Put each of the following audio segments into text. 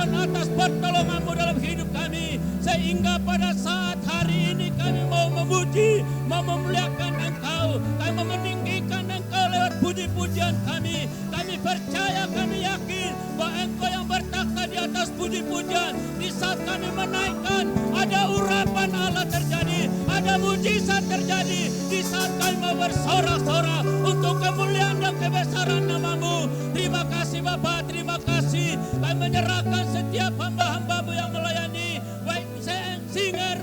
Tuhan atas pertolongan-Mu dalam hidup kami. Sehingga pada saat hari ini kami mau memuji, mau memuliakan Engkau. Kami mau meninggikan Engkau lewat puji-pujian kami. Kami percaya, kami yakin bahwa Engkau yang bertakhta di atas puji-pujian. Di saat kami menaikkan, ada urapan Allah terjadi, ada mujizat terjadi. Di saat kami mau bersorak-sorak untuk kemuliaan dan kebesaran nama-Mu. Terima kasih Bapa, terima kasih. Kami menyerahkan setiap hamba-hamba-Mu yang melayani, baik singer,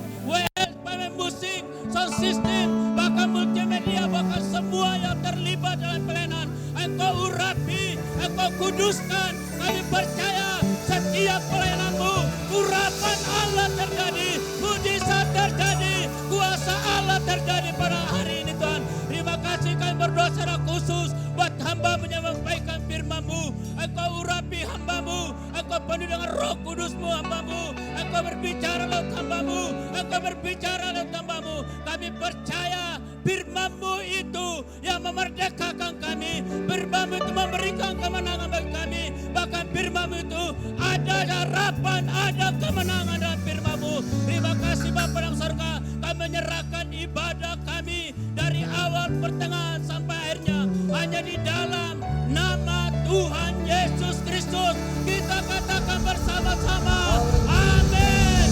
pemain musik, sound system, bahkan multimedia, bahkan semua yang terlibat dalam pelayanan. Engkau urapi, Engkau kuduskan. Kami percaya setiap pelayanan-Mu, urapan Allah terjadi, mujizat terjadi, kuasa Allah terjadi pada hari ini Tuhan. Terima kasih, kami berdoa secara khusus buat hamba-Mu yang menyampaikan firman-Mu. Engkau urapi hamba-Mu, Engkau penuh dengan Roh Kudus-Mu hamba-Mu. Engkau berbicara lewat hamba-Mu, Engkau berbicara lewat hamba-Mu. Kami percaya firman-Mu itu yang memerdekakan kami, firman-Mu itu memberikan kemenangan bagi kami. Bahkan firman-Mu itu ada harapan, ada kemenangan dalam firman-Mu. Terima kasih Bapa dalam surga. Kami menyerahkan ibadah kami dari awal, pertengahan sampai akhirnya hanya di dalam nama Tuhan Yesus Kristus. Kita katakan bersama-sama, amin.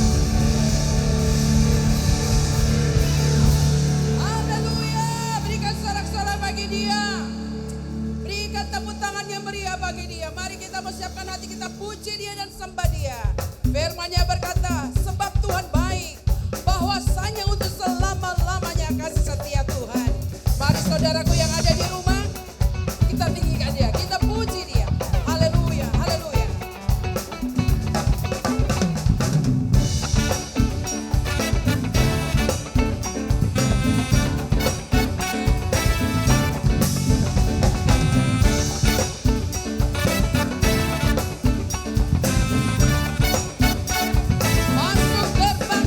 Haleluya. Berikan sorak-sorai bagi Dia. Berikan tepuk tangan yang meriah bagi Dia. Mari kita persiapkan hati kita, puji Dia dan sembah Dia. Firman-Nya berkata, sebab Tuhan baik, bahwasanya untuk selama-lamanya kasih setia Tuhan. Mari saudaraku yang ada di rumah, kita tinggikan Dia, kita puji Dia. Haleluya, haleluya. Masuk gerbang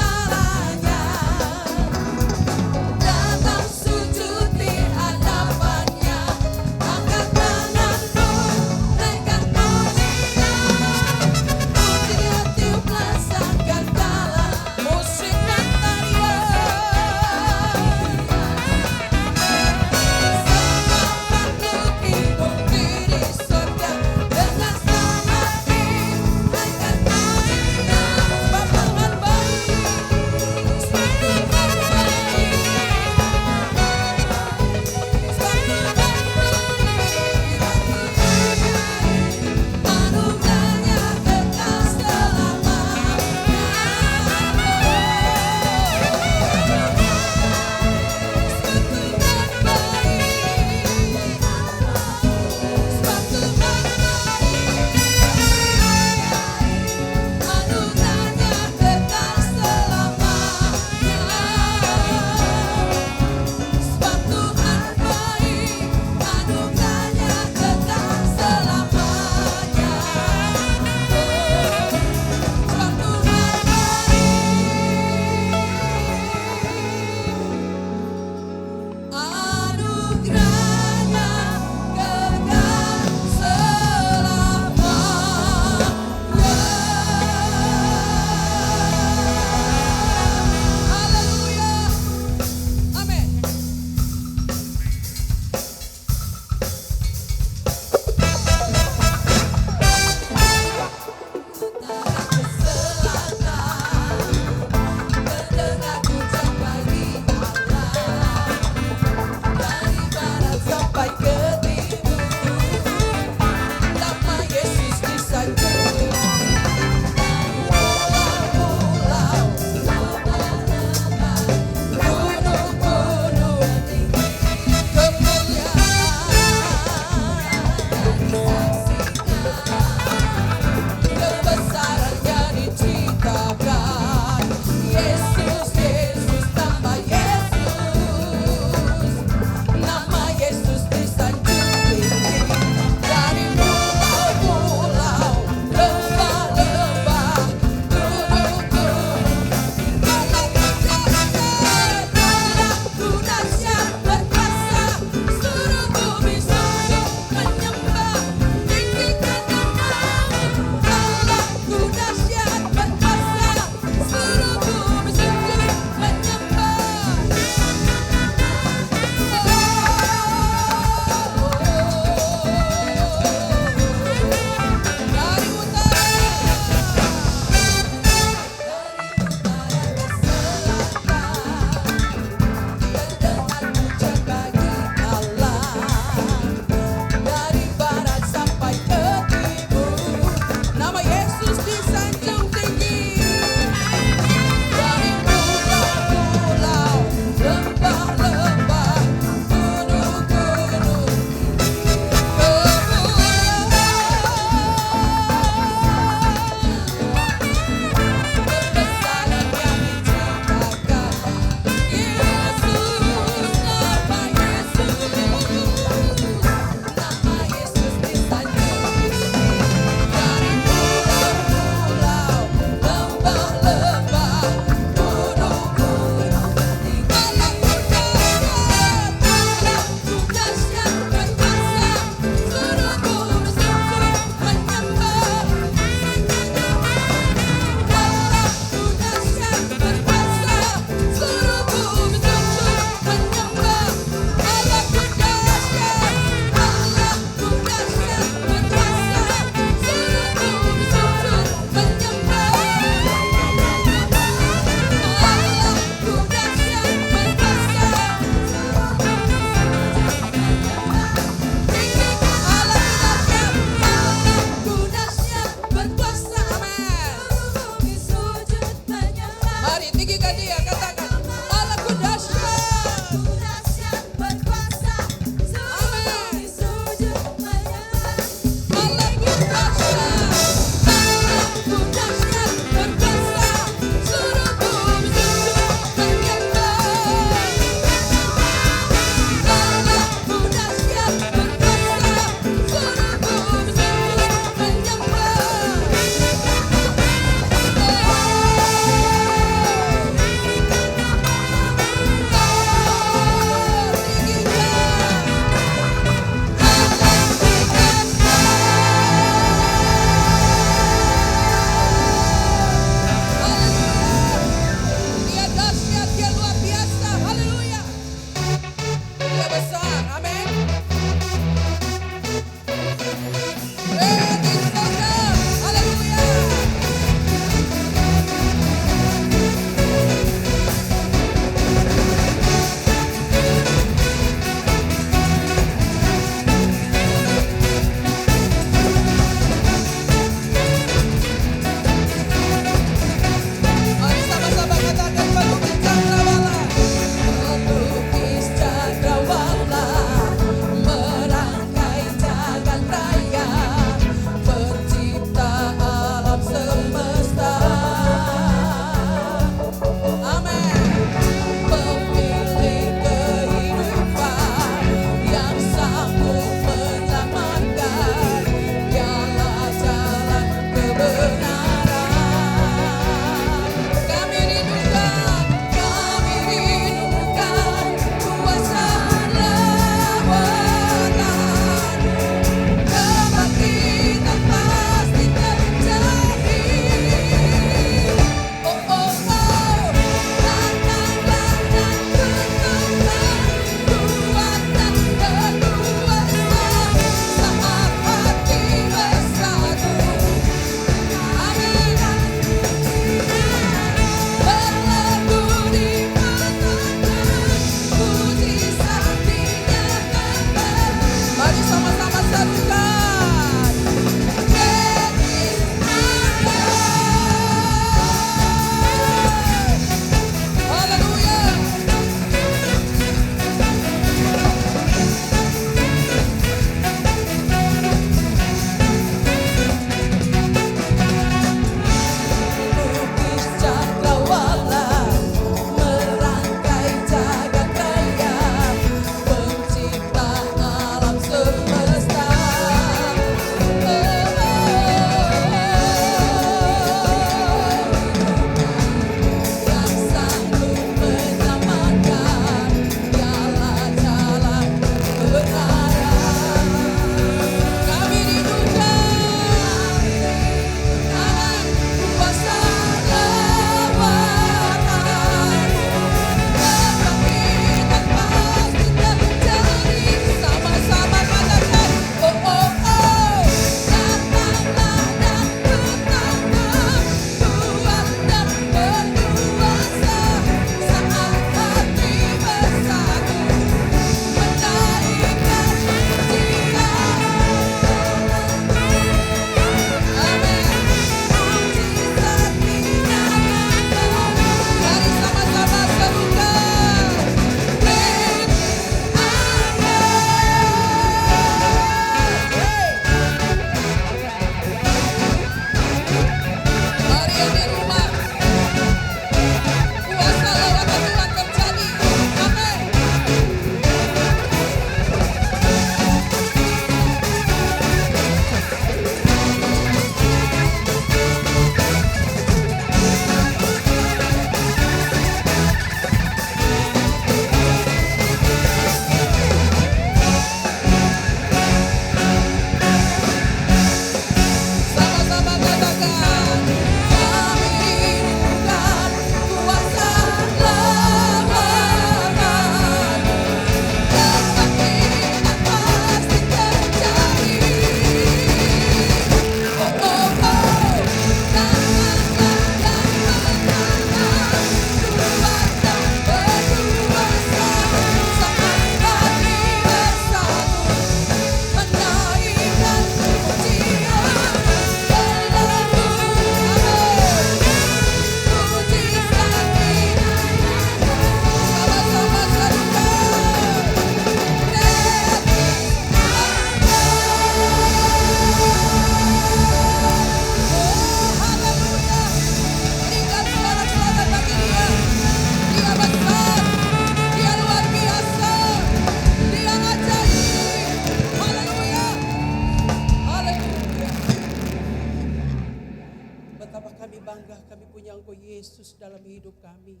Betapa kami bangga kami punya Engkau Yesus dalam hidup kami.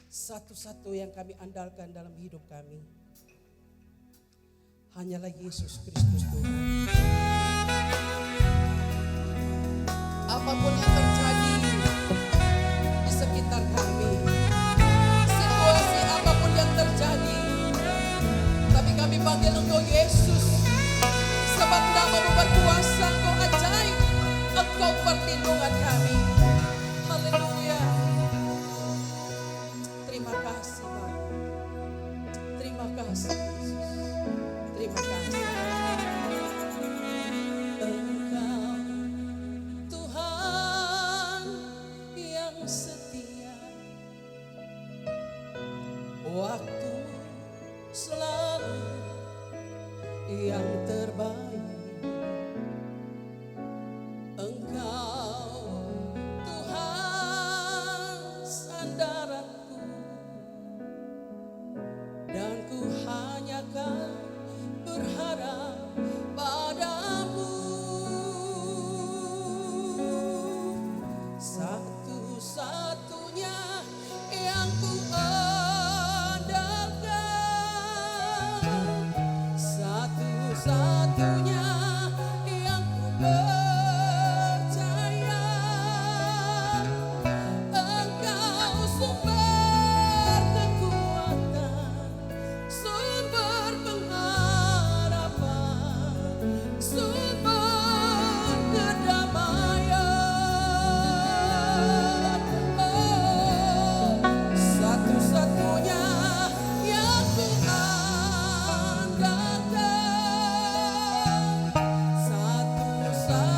Satu-satu yang kami andalkan dalam hidup kami hanyalah Yesus Kristus Tuhan. Apapun yang terjadi di sekitar kami, situasi apapun yang terjadi, tapi kami panggil Engkau Yesus, sebab nama-Mu berkuasa, Engkau ajaib, Engkau perlindungan kami. Haleluya. Terima kasih Bapa. Terima kasih Yesus. Terima kasih. Engkau Tuhan yang setia, waktu selalu yang terbaik. Engkau Tuhan sandaranku, dan ku hanya kan berharap padamu. Satu-satunya yang ku andalkan, satu-satunya yang ku percaya. Engkau sumber kekuatan, sumber pengharapan, sumber kedamaian. Oh, satu-satunya yang ku andalkan, satu-satunya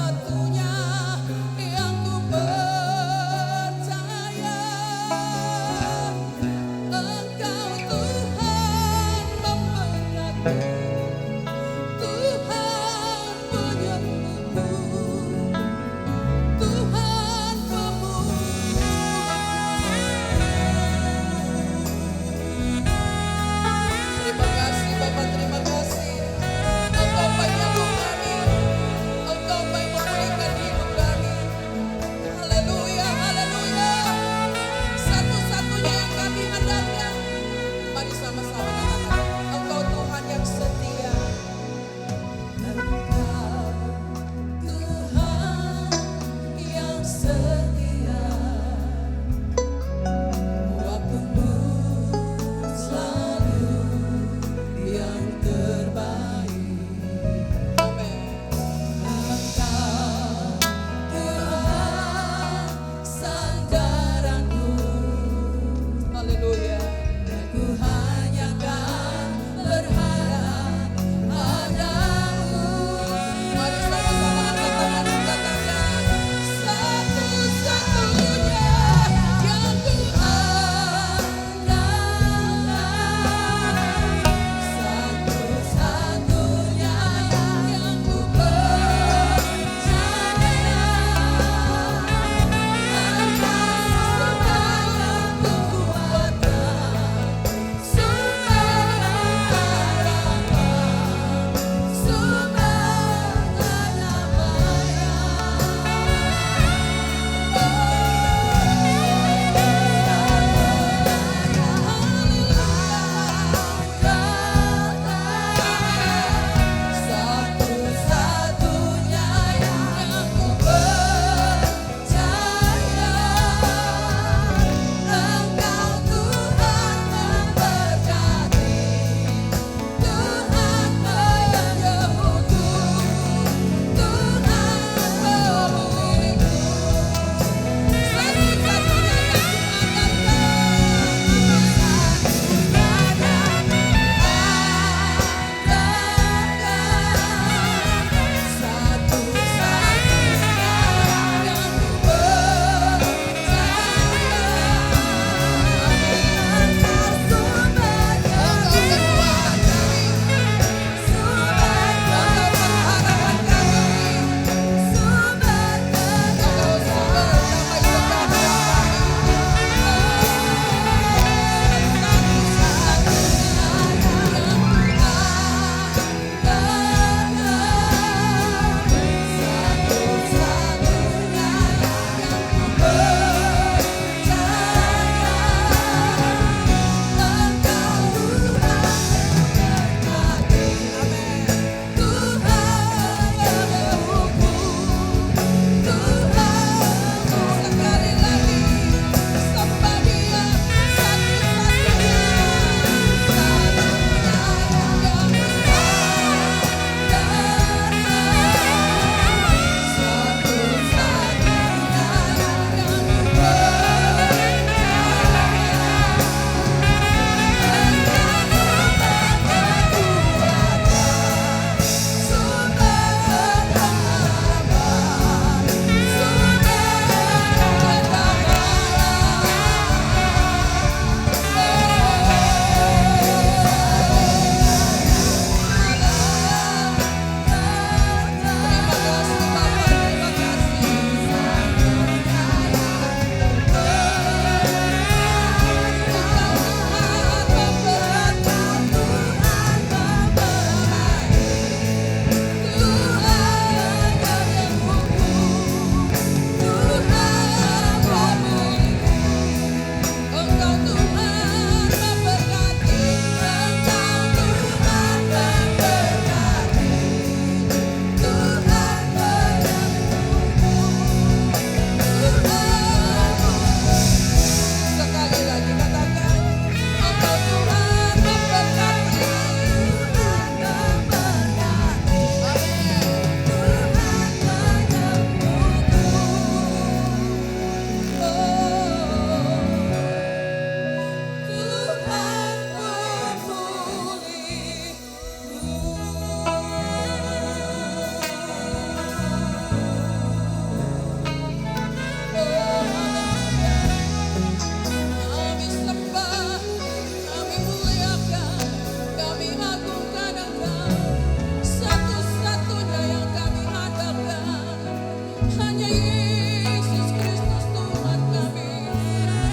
Hanya Yesus Kristus Tuhan kami.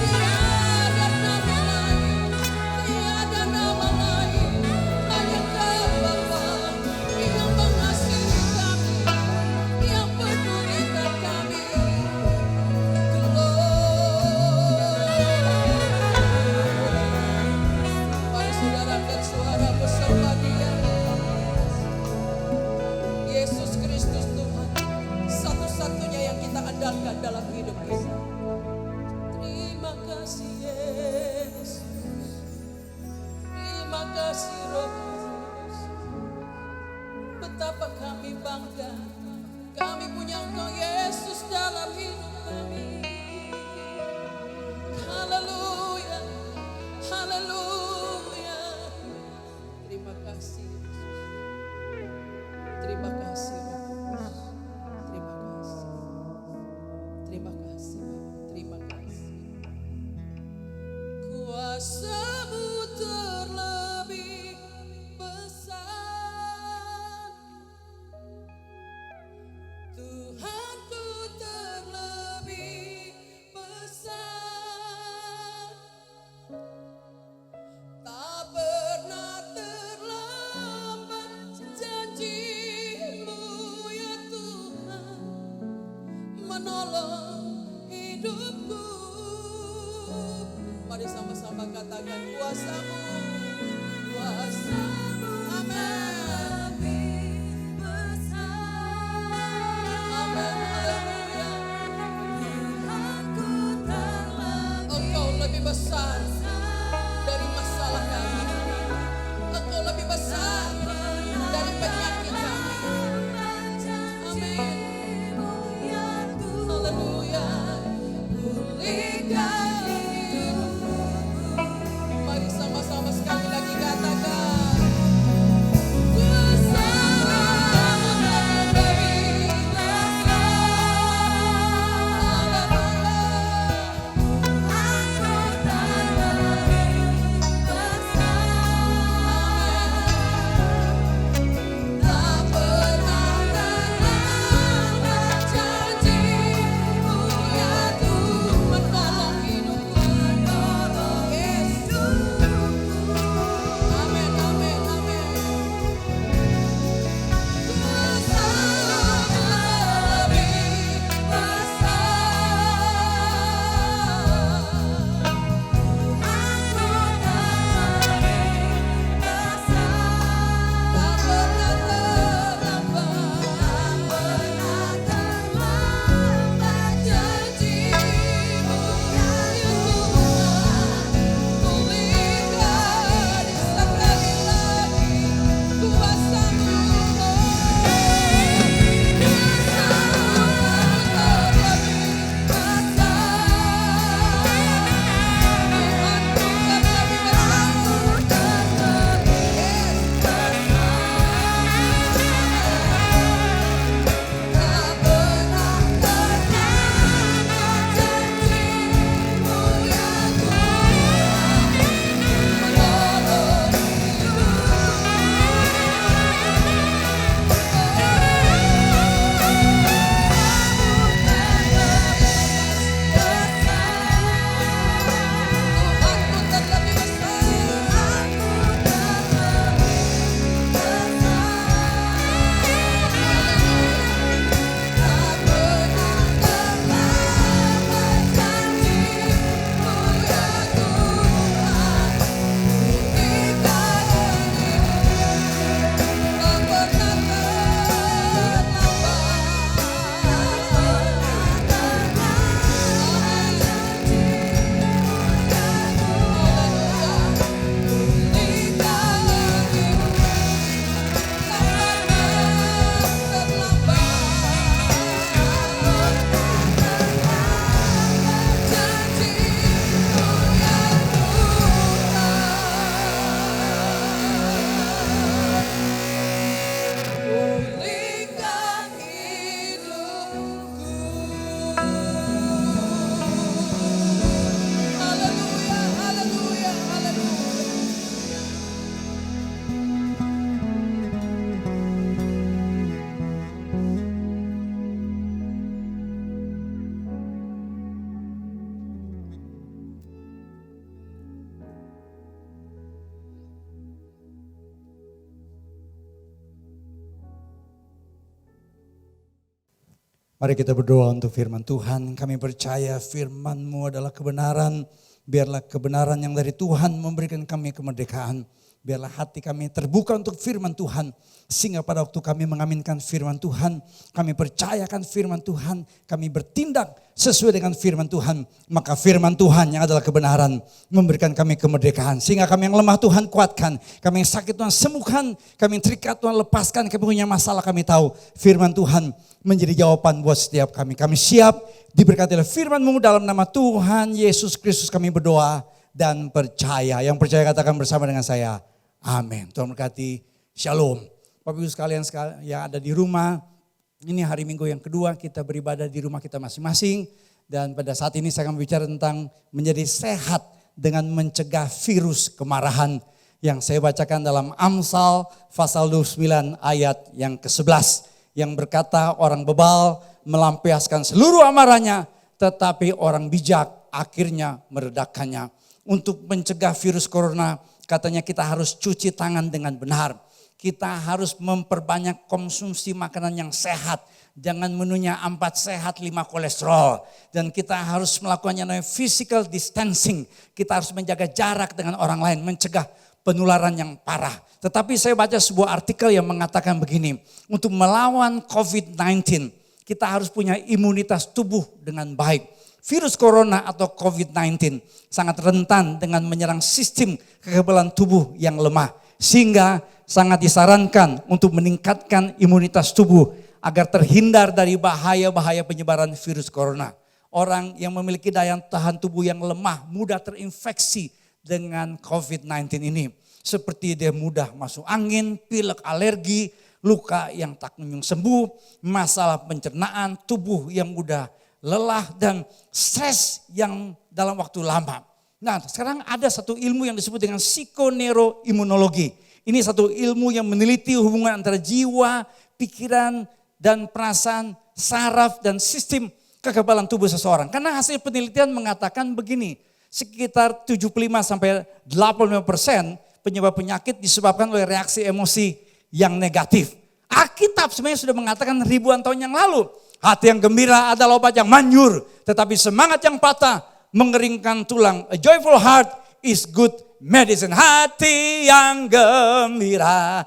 Tiada nama lain, tiada nama lain. Hanya Kau Bapa yang mengasihi kami, yang pedulikan kami. Mari saudara angkat suara bersama Dia. Yesus Kristus Tuhan, satu-satunya yang kita andalkan dalam hidup kita. Terima kasih Yesus, terima kasih Roh Kudus. Betapa kami bangga, kami punya Engkau Yesus dalam hidup kami. Haleluya, haleluya. Terima kasih Yesus. Terima kasih Roh Kudus. Terima kasih. Terima kasih Bapa. Terima kasih. Kuasa-Mu terlebih besar, Tuhanku terlebih besar. Tak pernah terlambat janji-Mu ya Tuhan, menolong hidupku. Mari sama-sama katakan kuasa-Mu, kuasa-Mu. Amin. Amin. Haleluya. Engkau lebih besar dari masalah kami. Engkau lebih besar dari penyakit kami. Amin. Haleluya. Pulihkan hidupku. Mari sama-sama sekali lagi katakan. Mari kita berdoa untuk firman Tuhan. Kami percaya firman-Mu adalah kebenaran. Biarlah kebenaran yang dari Tuhan memberikan kami kemerdekaan. Biarlah hati kami terbuka untuk firman Tuhan. Sehingga pada waktu kami mengaminkan firman Tuhan, kami percayakan firman Tuhan, kami bertindak sesuai dengan firman Tuhan. Maka firman Tuhan yang adalah kebenaran memberikan kami kemerdekaan. Sehingga kami yang lemah Tuhan kuatkan, kami yang sakit Tuhan sembuhkan, kami yang terikat Tuhan lepaskan, kami punya masalah kami tahu. Firman Tuhan menjadi jawaban buat setiap kami. Kami siap diberkatilah firman-Mu dalam nama Tuhan Yesus Kristus kami berdoa dan percaya. Yang percaya katakan bersama dengan saya. Amin. Tuhan berkati. Shalom. Bapak Ibu sekalian yang ada di rumah, ini hari Minggu yang kedua kita beribadah di rumah kita masing-masing. Dan pada saat ini saya akan bicara tentang menjadi sehat dengan mencegah virus kemarahan. Yang saya bacakan dalam Amsal pasal 29 ayat yang ke-11. Yang berkata orang bebal melampiaskan seluruh amarahnya, tetapi orang bijak akhirnya meredakannya. Untuk mencegah virus corona, katanya kita harus cuci tangan dengan benar. Kita harus memperbanyak konsumsi makanan yang sehat. Jangan menunya 4 sehat 5 kolesterol. Dan kita harus melakukan yang namanya physical distancing. Kita harus menjaga jarak dengan orang lain, mencegah penularan yang parah. Tetapi saya baca sebuah artikel yang mengatakan begini. Untuk melawan COVID-19, kita harus punya imunitas tubuh dengan baik. Virus corona atau COVID-19 sangat rentan dengan menyerang sistem kekebalan tubuh yang lemah. Sehingga sangat disarankan untuk meningkatkan imunitas tubuh agar terhindar dari bahaya-bahaya penyebaran virus corona. Orang yang memiliki daya tahan tubuh yang lemah mudah terinfeksi dengan COVID-19 ini. Seperti dia mudah masuk angin, pilek, alergi, luka yang tak kunjung sembuh, masalah pencernaan, tubuh yang mudah lelah dan stres yang dalam waktu lama. Nah, sekarang ada satu ilmu yang disebut dengan psikoneuroimunologi. Ini satu ilmu yang meneliti hubungan antara jiwa, pikiran, dan perasaan, saraf, dan sistem kekebalan tubuh seseorang. Karena hasil penelitian mengatakan begini, sekitar 75-85% penyebab penyakit disebabkan oleh reaksi emosi yang negatif. Alkitab sebenarnya sudah mengatakan ribuan tahun yang lalu. Hati yang gembira adalah obat yang manjur. Tetapi semangat yang patah mengeringkan tulang. A joyful heart is good medicine. Hati yang gembira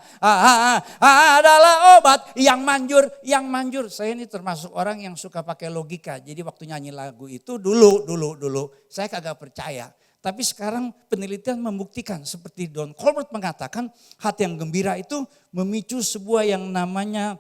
adalah obat yang manjur. Yang manjur. Saya ini termasuk orang yang suka pakai logika. Jadi waktu nyanyi lagu itu dulu saya kagak percaya. Tapi sekarang penelitian membuktikan seperti Don Colbert mengatakan hati yang gembira itu memicu sebuah yang namanya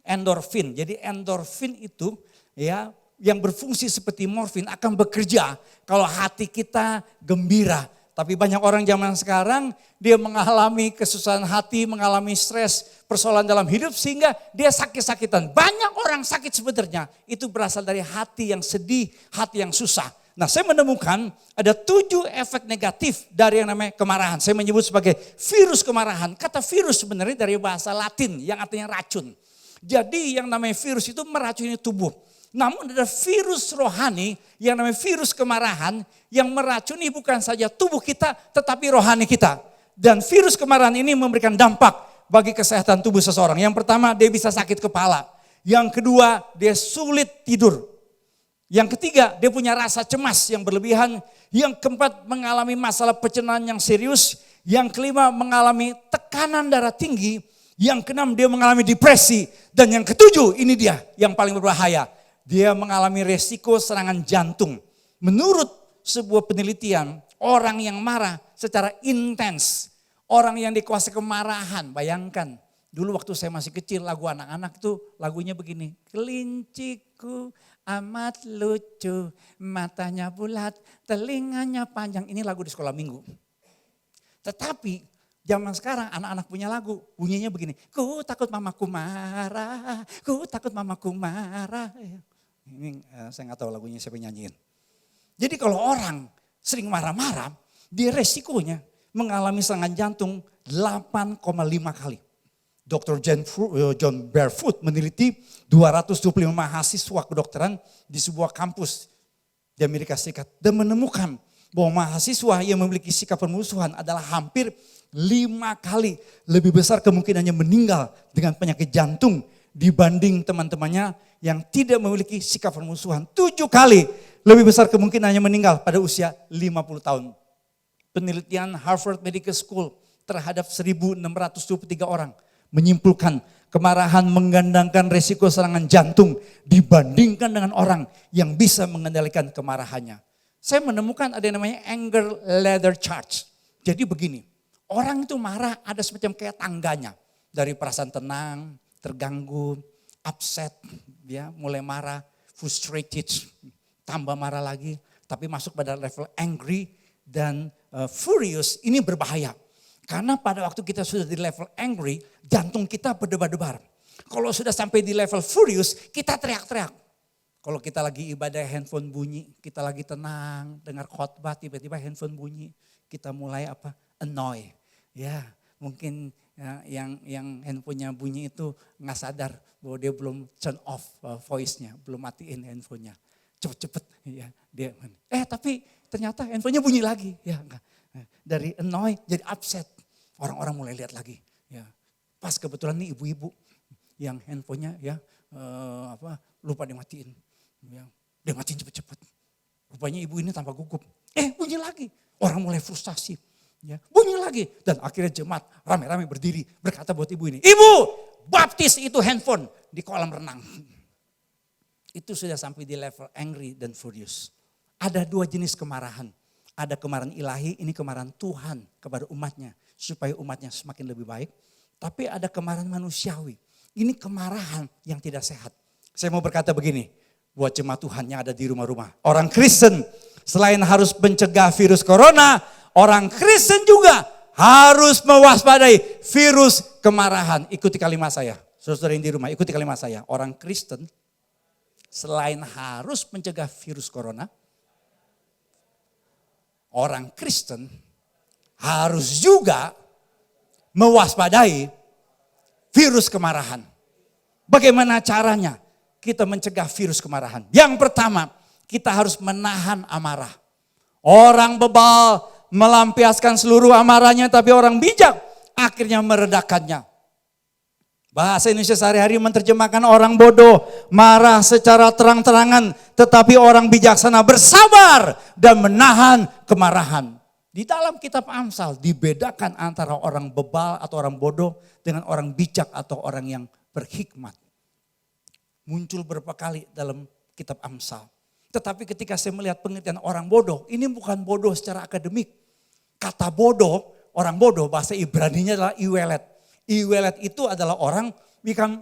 endorfin. Jadi endorfin itu ya yang berfungsi seperti morfin akan bekerja kalau hati kita gembira. Tapi banyak orang zaman sekarang dia mengalami kesusahan hati, mengalami stres, persoalan dalam hidup sehingga dia sakit-sakitan. Banyak orang sakit sebenarnya itu berasal dari hati yang sedih, hati yang susah. Nah, saya menemukan ada 7 efek negatif dari yang namanya kemarahan. Saya menyebut sebagai virus kemarahan. Kata virus sebenarnya dari bahasa Latin yang artinya racun. Jadi yang namanya virus itu meracuni tubuh. Namun ada virus rohani yang namanya virus kemarahan yang meracuni bukan saja tubuh kita tetapi rohani kita. Dan virus kemarahan ini memberikan dampak bagi kesehatan tubuh seseorang. Yang pertama dia bisa sakit kepala. Yang kedua dia sulit tidur. Yang ketiga, dia punya rasa cemas yang berlebihan. Yang keempat, mengalami masalah pencernaan yang serius. Yang kelima, mengalami tekanan darah tinggi. Yang keenam, dia mengalami depresi. Dan yang ketujuh, ini dia yang paling berbahaya. Dia mengalami resiko serangan jantung. Menurut sebuah penelitian, orang yang marah secara intens. Orang yang dikuasai kemarahan, bayangkan. Dulu waktu saya masih kecil, lagu anak-anak itu lagunya begini. Kelinciku amat lucu, matanya bulat, telinganya panjang. Ini lagu di sekolah minggu. Tetapi zaman sekarang anak-anak punya lagu, bunyinya begini. Ku takut mamaku marah, ku takut mamaku marah. Ini saya gak tahu lagunya siapa yang nyanyiin. Jadi kalau orang sering marah-marah, dia resikonya mengalami serangan jantung 8,5 kali. Dr. John Barefoot meneliti 225 mahasiswa kedokteran di sebuah kampus di Amerika Serikat. Dan menemukan bahwa mahasiswa yang memiliki sikap permusuhan adalah hampir 5 kali lebih besar kemungkinannya meninggal dengan penyakit jantung dibanding teman-temannya yang tidak memiliki sikap permusuhan 7 kali lebih besar kemungkinannya meninggal pada usia 50 tahun. Penelitian Harvard Medical School terhadap 1.623 orang menyimpulkan kemarahan menggandangkan resiko serangan jantung dibandingkan dengan orang yang bisa mengendalikan kemarahannya. Saya menemukan ada yang namanya anger ladder chart. Jadi begini, orang itu marah ada semacam kayak tangganya. Dari perasaan tenang, terganggu, upset, ya, mulai marah, frustrated, tambah marah lagi. Tapi masuk pada level angry dan furious, ini berbahaya. Karena pada waktu kita sudah di level angry, jantung kita berdebar-debar. Kalau sudah sampai di level furious, kita teriak-teriak. Kalau kita lagi ibadah handphone bunyi, kita lagi tenang, dengar khotbah tiba-tiba handphone bunyi, kita mulai annoy. Ya, mungkin yang handphonenya bunyi itu nggak sadar bahwa dia belum turn off voice-nya, belum matiin handphonenya. Cepet-cepet ya dia. Tapi ternyata handphonenya bunyi lagi. Ya, dari annoy jadi upset. Orang-orang mulai lihat lagi. Ya, pas kebetulan nih ibu-ibu yang handphonenya lupa dimatiin. Ya, dia matiin cepet-cepet. Rupanya ibu ini tanpa gugup. Bunyi lagi. Orang mulai frustasi. Ya, bunyi lagi. Dan akhirnya jemaat rame-rame berdiri berkata buat ibu ini. Ibu, baptis itu handphone di kolam renang. Itu sudah sampai di level angry dan furious. Ada 2 jenis kemarahan. Ada kemarahan ilahi, ini kemarahan Tuhan kepada umatnya. Supaya umatnya semakin lebih baik. Tapi ada kemarahan manusiawi. Ini kemarahan yang tidak sehat. Saya mau berkata begini. Buat jemaat Tuhan yang ada di rumah-rumah. Orang Kristen selain harus mencegah virus corona, orang Kristen juga harus mewaspadai virus kemarahan. Ikuti kalimat saya. Saudara yang di rumah, ikuti kalimat saya. Orang Kristen selain harus mencegah virus corona, orang Kristen harus juga mewaspadai virus kemarahan. Bagaimana caranya kita mencegah virus kemarahan? Yang pertama, kita harus menahan amarah. Orang bebal melampiaskan seluruh amarahnya, tapi orang bijak akhirnya meredakannya. Bahasa Indonesia sehari-hari menerjemahkan orang bodoh marah secara terang-terangan, tetapi orang bijaksana bersabar dan menahan kemarahan. Di dalam kitab Amsal dibedakan antara orang bebal atau orang bodoh dengan orang bijak atau orang yang berhikmat. Muncul beberapa kali dalam kitab Amsal. Tetapi ketika saya melihat pengertian orang bodoh, ini bukan bodoh secara akademik. Kata bodoh, orang bodoh bahasa Ibraninya adalah iwelet. Iwelet itu adalah orang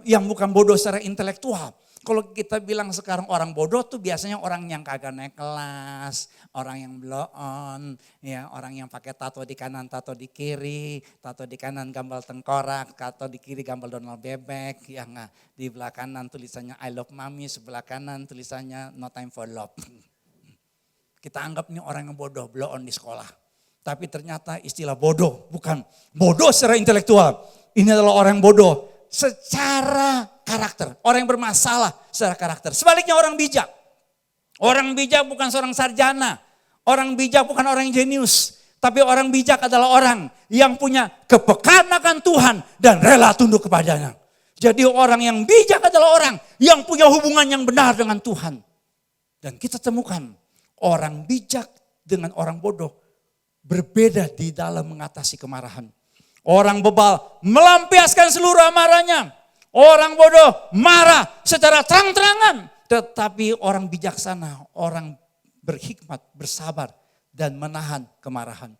yang bukan bodoh secara intelektual. Kalau kita bilang sekarang orang bodoh tuh biasanya orang yang kagak naik kelas, orang yang blow on, ya, orang yang pakai tato di kanan, tato di kiri, tato di kanan gambar tengkorak, tato di kiri gambar Donald Bebek, yang di belah kanan tulisannya I love mommy, sebelah kanan tulisannya no time for love. Kita anggap ini orang yang bodoh, blow on di sekolah. Tapi ternyata istilah bodoh bukan bodoh secara intelektual. Ini adalah orang bodoh secara karakter. Orang yang bermasalah secara karakter. Sebaliknya orang bijak. Orang bijak bukan seorang sarjana. Orang bijak bukan orang yang jenius. Tapi orang bijak adalah orang yang punya kepekaan akan Tuhan dan rela tunduk kepadanya. Jadi orang yang bijak adalah orang yang punya hubungan yang benar dengan Tuhan. Dan kita temukan orang bijak dengan orang bodoh berbeda di dalam mengatasi kemarahan. Orang bebal melampiaskan seluruh amarahnya. Orang bodoh marah secara terang-terangan. Tetapi orang bijaksana, orang berhikmat, bersabar dan menahan kemarahan.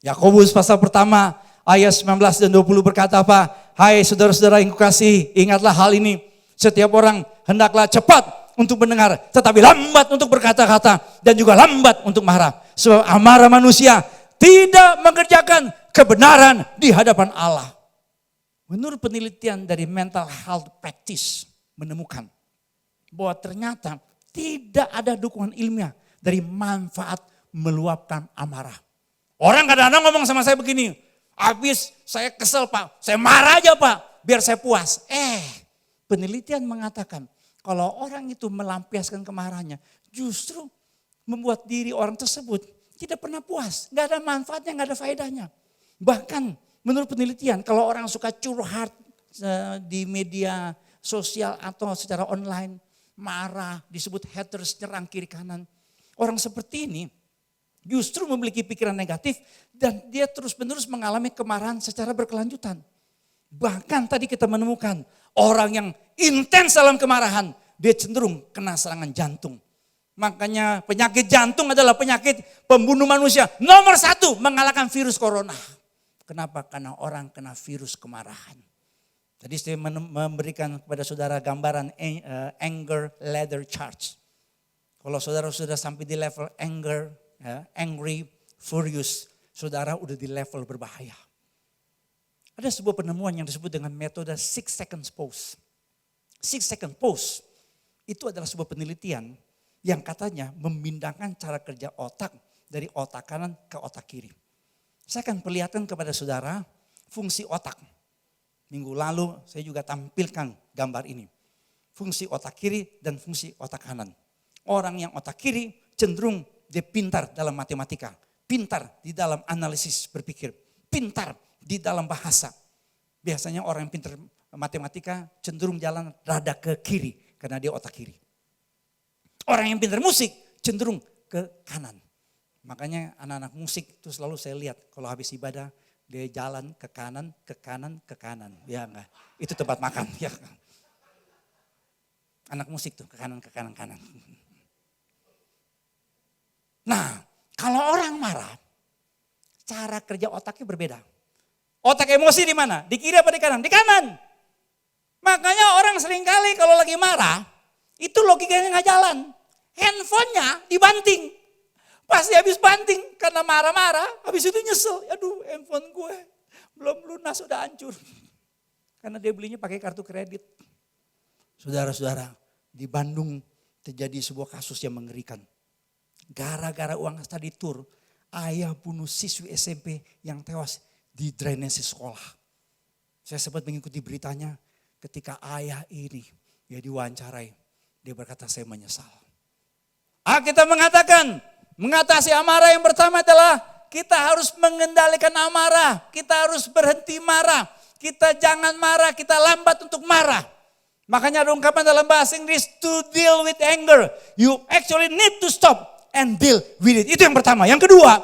Yakobus pasal pertama ayat 19 dan 20 berkata apa? Hai saudara-saudara yang kukasihi, ingatlah hal ini. Setiap orang hendaklah cepat untuk mendengar, tetapi lambat untuk berkata-kata dan juga lambat untuk marah. Sebab amarah manusia tidak mengerjakan kebenaran di hadapan Allah. Menurut penelitian dari mental health practice menemukan bahwa ternyata tidak ada dukungan ilmiah dari manfaat meluapkan amarah. Orang kadang-kadang ngomong sama saya begini, habis saya kesel Pak, saya marah aja Pak, biar saya puas. Penelitian mengatakan kalau orang itu melampiaskan kemarahannya justru membuat diri orang tersebut tidak pernah puas, gak ada manfaatnya, gak ada faedahnya. Bahkan menurut penelitian kalau orang suka curhat di media sosial atau secara online, marah, disebut haters, nyerang kiri kanan. Orang seperti ini justru memiliki pikiran negatif dan dia terus-menerus mengalami kemarahan secara berkelanjutan. Bahkan tadi kita menemukan orang yang intens dalam kemarahan, dia cenderung kena serangan jantung. Makanya penyakit jantung adalah penyakit pembunuh manusia. Nomor 1 mengalahkan virus corona. Kenapa? Karena orang kena virus kemarahan. Tadi saya memberikan kepada saudara gambaran anger ladder chart. Kalau saudara sudah sampai di level anger, angry, furious, saudara udah di level berbahaya. Ada sebuah penemuan yang disebut dengan metode 6 seconds pause. 6 second pause itu adalah sebuah penelitian yang katanya memindahkan cara kerja otak dari otak kanan ke otak kiri. Saya akan perlihatkan kepada saudara fungsi otak. Minggu lalu saya juga tampilkan gambar ini. Fungsi otak kiri dan fungsi otak kanan. Orang yang otak kiri cenderung dia pintar dalam matematika. Pintar di dalam analisis berpikir. Pintar di dalam bahasa. Biasanya orang yang pintar matematika cenderung jalan rada ke kiri. Karena dia otak kiri. Orang yang pintar musik cenderung ke kanan. Makanya anak-anak musik itu selalu saya lihat kalau habis ibadah. Dia jalan ke kanan, ke kanan, ke kanan. Ya enggak, itu tempat makan. Ya. Anak musik tuh ke kanan, kanan. Nah, kalau orang marah, cara kerja otaknya berbeda. Otak emosi di mana? Di kiri apa di kanan? Di kanan. Makanya orang seringkali kalau lagi marah, itu logikanya nggak jalan. Handphonenya dibanting. Pasti habis banting karena marah-marah, habis itu nyesel. Aduh, handphone gue belum lunas udah hancur. Karena dia belinya pakai kartu kredit. Saudara-saudara, di Bandung terjadi sebuah kasus yang mengerikan. Gara-gara uang study tour, ayah bunuh siswi SMP yang tewas di drainase sekolah. Saya sempat mengikuti beritanya ketika ayah ini dia diwawancarai. Dia berkata, saya menyesal. Kita mengatakan, mengatasi amarah yang pertama adalah kita harus mengendalikan amarah. Kita harus berhenti marah. Kita jangan marah, kita lambat untuk marah. Makanya ada ungkapan dalam bahasa Inggris, to deal with anger, you actually need to stop and deal with it. Itu yang pertama. Yang kedua,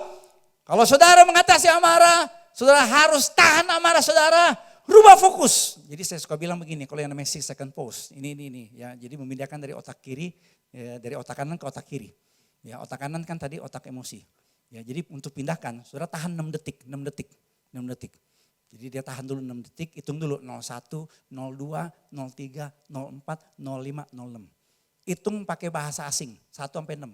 kalau saudara mengatasi amarah, saudara harus tahan amarah saudara, rubah fokus. Jadi saya suka bilang begini, kalau yang namanya 6 second pause, ini ya. Jadi memindahkan dari otak kiri, ya, dari otak kanan ke otak kiri. Ya, otak kanan kan tadi otak emosi. Ya, jadi untuk pindahkan, saudara tahan 6 detik. Jadi dia tahan dulu 6 detik, hitung dulu 01, 02, 03, 04, 05, 06. Hitung pakai bahasa asing, 1 sampai 6.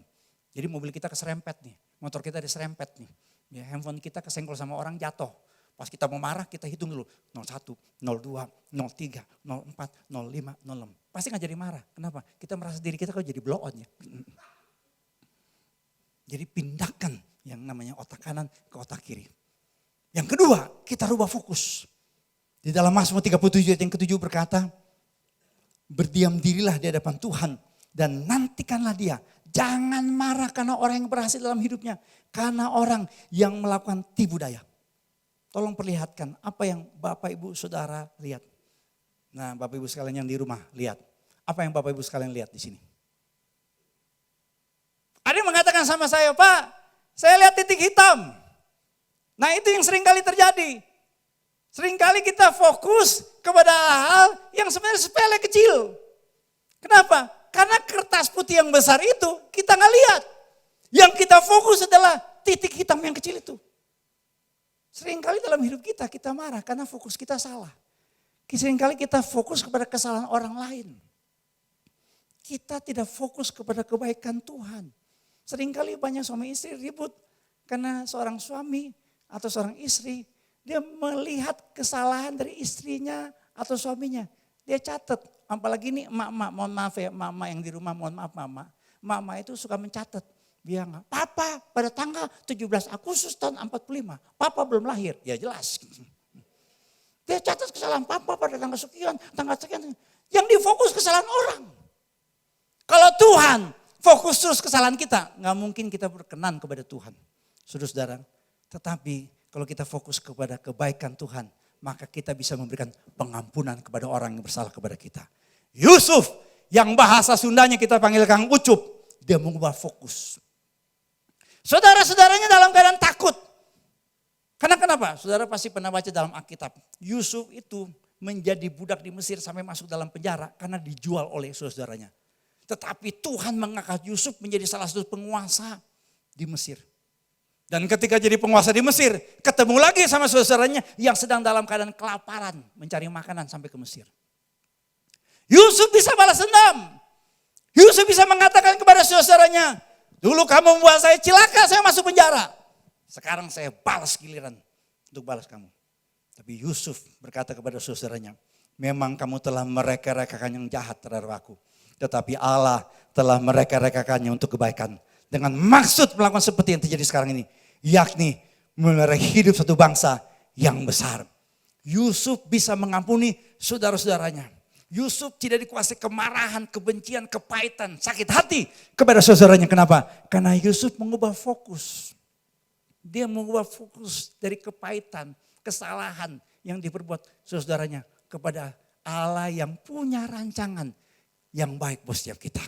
Jadi mobil kita keserempet nih, motor kita diserempet nih. Ya, handphone kita kesenggol sama orang jatuh. Pas kita mau marah kita hitung dulu 01, 02, 03, 04, 05, 06. Pasti gak jadi marah, kenapa? Kita merasa diri kita kok jadi blow on ya. Jadi pindahkan yang namanya otak kanan ke otak kiri. Yang kedua, kita rubah fokus. Di dalam Mazmur 37 ayat yang ke-7 berkata, berdiam dirilah di hadapan Tuhan dan nantikanlah dia. Jangan marah karena orang yang berhasil dalam hidupnya. Karena orang yang melakukan tipu daya. Tolong perlihatkan apa yang Bapak Ibu Saudara lihat. Nah, Bapak Ibu sekalian yang di rumah lihat. Apa yang Bapak Ibu sekalian lihat di sini? Ada yang mengatakan sama saya, Pak, saya lihat titik hitam. Nah itu yang seringkali terjadi. Seringkali kita fokus kepada hal yang sebenarnya sepele kecil. Kenapa? Karena kertas putih yang besar itu kita nggak lihat. Yang kita fokus adalah titik hitam yang kecil itu. Seringkali dalam hidup kita marah karena fokus kita salah. Seringkali kita fokus kepada kesalahan orang lain. Kita tidak fokus kepada kebaikan Tuhan. Seringkali banyak suami istri ribut karena seorang suami atau seorang istri dia melihat kesalahan dari istrinya atau suaminya. Dia catat, apalagi ini emak-emak, mohon maaf ya emak-emak yang di rumah, mohon maaf mama. Emak-emak itu suka mencatat. Dia nggak, Papa pada tanggal 17 Agustus tahun 45, Papa belum lahir. Ya jelas. Dia catat kesalahan Papa pada tanggal sekian, tanggal sekian. Yang difokus kesalahan orang. Kalau Tuhan fokus terus kesalahan kita, nggak mungkin kita berkenan kepada Tuhan. Saudara-saudara, tetapi kalau kita fokus kepada kebaikan Tuhan, maka kita bisa memberikan pengampunan kepada orang yang bersalah kepada kita. Yusuf yang bahasa Sundanya kita panggil Kang Ucup, dia mengubah fokus. Saudara-saudaranya dalam keadaan takut. Karena kenapa? Saudara pasti pernah baca dalam Alkitab. Yusuf itu menjadi budak di Mesir sampai masuk dalam penjara karena dijual oleh saudaranya. Tetapi Tuhan mengangkat Yusuf menjadi salah satu penguasa di Mesir. Dan ketika jadi penguasa di Mesir, ketemu lagi sama saudaranya yang sedang dalam keadaan kelaparan, mencari makanan sampai ke Mesir. Yusuf bisa balas dendam. Yusuf bisa mengatakan kepada saudaranya, dulu kamu membuat saya celaka, saya masuk penjara. Sekarang saya balas giliran untuk balas kamu. Tapi Yusuf berkata kepada saudaranya, memang kamu telah mereka-rekakan yang jahat terhadap aku. Tetapi Allah telah mereka-rekakannya untuk kebaikan. Dengan maksud melakukan seperti yang terjadi sekarang ini. Yakni memelihara hidup satu bangsa yang besar. Yusuf bisa mengampuni saudara-saudaranya. Yusuf tidak dikuasai kemarahan, kebencian, kepahitan, sakit hati kepada saudaranya. Kenapa? Karena Yusuf mengubah fokus. Dia mengubah fokus dari kepahitan, kesalahan yang diperbuat saudaranya kepada Allah yang punya rancangan yang baik buat setiap kita.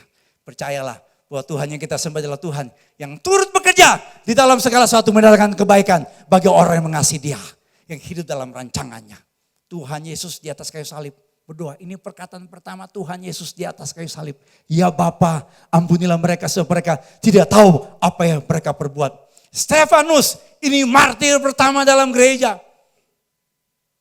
Percayalah bahwa Tuhan yang kita sembah adalah Tuhan yang turut bekerja di dalam segala sesuatu mendatangkan kebaikan bagi orang yang mengasihi Dia, yang hidup dalam rancangannya. Tuhan Yesus di atas kayu salib berdoa, ini perkataan pertama Tuhan Yesus di atas kayu salib. Ya Bapa, ampunilah mereka sebab mereka tidak tahu apa yang mereka perbuat. Stefanus ini martir pertama dalam gereja.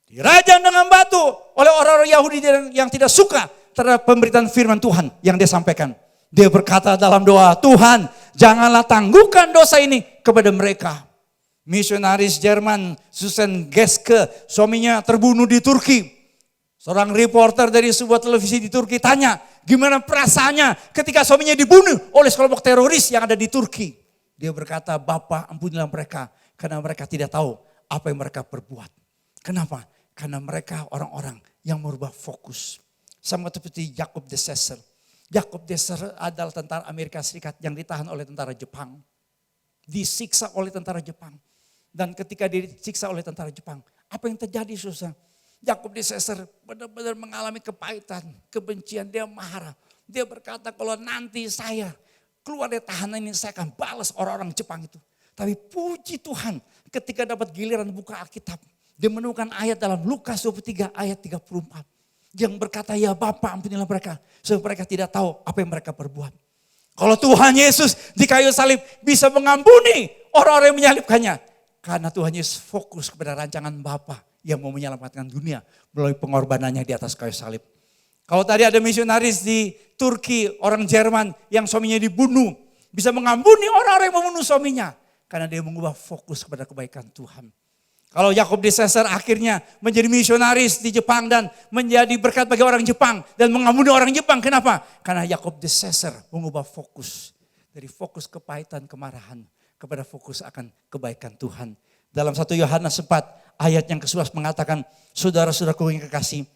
Dirajam dengan batu oleh orang-orang Yahudi yang tidak suka terhadap pemberitaan firman Tuhan yang dia sampaikan. Dia berkata dalam doa, Tuhan janganlah tangguhkan dosa ini kepada mereka. Misionaris Jerman Susan Geske, suaminya terbunuh di Turki. Seorang reporter dari sebuah televisi di Turki tanya, gimana perasaannya ketika suaminya dibunuh oleh sekelompok teroris yang ada di Turki. Dia berkata, Bapa ampunilah mereka karena mereka tidak tahu apa yang mereka perbuat. Kenapa? Karena mereka orang-orang yang merubah fokus. Sama seperti Jacob de Caesar. Jacob de Caesar adalah tentara Amerika Serikat yang ditahan oleh tentara Jepang. Disiksa oleh tentara Jepang. Dan ketika disiksa oleh tentara Jepang, apa yang terjadi susah? Jacob de Caesar benar-benar mengalami kepahitan, kebencian, dia marah. Dia berkata kalau nanti saya keluar dari tahanan ini saya akan balas orang-orang Jepang itu. Tapi puji Tuhan ketika dapat giliran buka Alkitab. Dia menemukan ayat dalam Lukas 23 ayat 34. Yang berkata ya Bapa ampunilah mereka. Sebab mereka tidak tahu apa yang mereka perbuat. Kalau Tuhan Yesus di kayu salib bisa mengampuni orang-orang yang menyalibkannya. Karena Tuhan Yesus fokus kepada rancangan Bapa yang mau menyelamatkan dunia melalui pengorbanannya di atas kayu salib. Kalau tadi ada misionaris di Turki, orang Jerman yang suaminya dibunuh. Bisa mengampuni orang-orang yang membunuh suaminya. Karena dia mengubah fokus kepada kebaikan Tuhan. Kalau Jacob de Caesar akhirnya menjadi misionaris di Jepang dan menjadi berkat bagi orang Jepang. Dan mengampuni orang Jepang, kenapa? Karena Jacob de Caesar mengubah fokus. Dari fokus kepahitan, kemarahan kepada fokus akan kebaikan Tuhan. Dalam 1 Yohanes 4 ayat yang ke-11 mengatakan, saudara-saudaraku yang kekasih,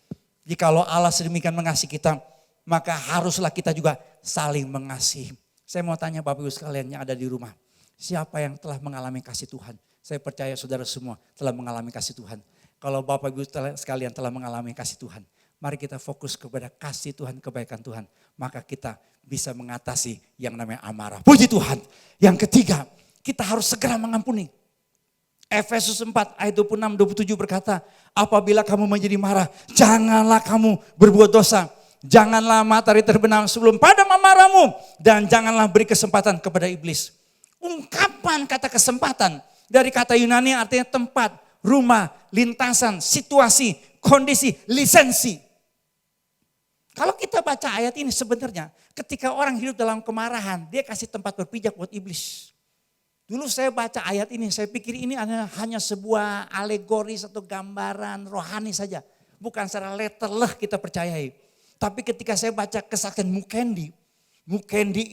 jikalau Allah sedemikian mengasihi kita, maka haruslah kita juga saling mengasihi. Saya mau tanya Bapak Ibu sekalian yang ada di rumah, siapa yang telah mengalami kasih Tuhan? Saya percaya saudara semua telah mengalami kasih Tuhan. Kalau Bapak Ibu sekalian telah mengalami kasih Tuhan, mari kita fokus kepada kasih Tuhan, kebaikan Tuhan. Maka kita bisa mengatasi yang namanya amarah. Puji Tuhan. Yang ketiga, kita harus segera mengampuni. Efesus 4 ayat 26-27 berkata, apabila kamu menjadi marah, janganlah kamu berbuat dosa. Janganlah matahari terbenam sebelum padam amarahmu. Dan janganlah beri kesempatan kepada iblis. Ungkapan kata kesempatan dari kata Yunani artinya tempat, rumah, lintasan, situasi, kondisi, lisensi. Kalau kita baca ayat ini sebenarnya ketika orang hidup dalam kemarahan, dia kasih tempat berpijak buat iblis. Dulu saya baca ayat ini, saya pikir ini hanya sebuah alegoris atau gambaran rohani saja. Bukan secara letterleh kita percayai. Tapi ketika saya baca kesaksian Mukendi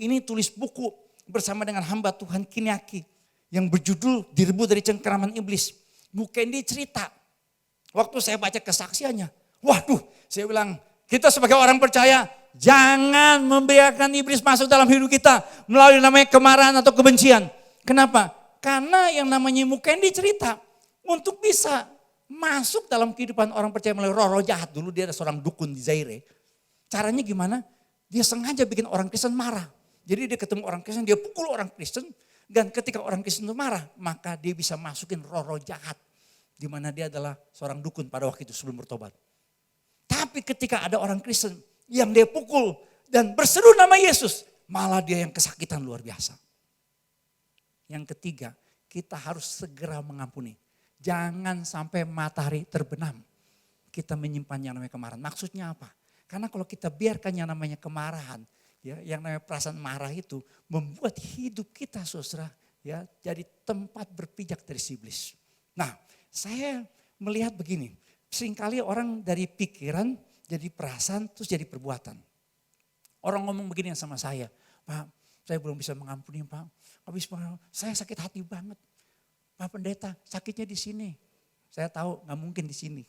ini tulis buku bersama dengan hamba Tuhan Kiniaki. Yang berjudul Direbut dari Cengkeraman Iblis. Mukendi cerita. Waktu saya baca kesaksiannya. Waduh, saya bilang kita sebagai orang percaya jangan membiarkan iblis masuk dalam hidup kita melalui namanya kemarahan atau kebencian. Kenapa? Karena yang namanya Mukendi cerita untuk bisa masuk dalam kehidupan orang percaya melalui roh-roh jahat. Dulu dia ada seorang dukun di Zaire. Caranya gimana? Dia sengaja bikin orang Kristen marah. Jadi dia ketemu orang Kristen, dia pukul orang Kristen. Dan ketika orang Kristen itu marah, maka dia bisa masukin roh-roh jahat. Di mana dia adalah seorang dukun pada waktu itu sebelum bertobat. Tapi ketika ada orang Kristen yang dia pukul dan berseru nama Yesus, malah dia yang kesakitan luar biasa. Yang ketiga, kita harus segera mengampuni. Jangan sampai matahari terbenam. Kita menyimpan yang namanya kemarahan. Maksudnya apa? Karena kalau kita biarkan yang namanya kemarahan, ya, yang namanya perasaan marah itu membuat hidup kita, saudara, ya, jadi tempat berpijak dari si iblis. Nah, saya melihat begini, seringkali orang dari pikiran jadi perasaan terus jadi perbuatan. Orang ngomong begini sama saya, Pak, saya belum bisa mengampuni Pak. Habis saya sakit hati banget. Pak Pendeta, sakitnya di sini. Saya tahu nggak mungkin di sini.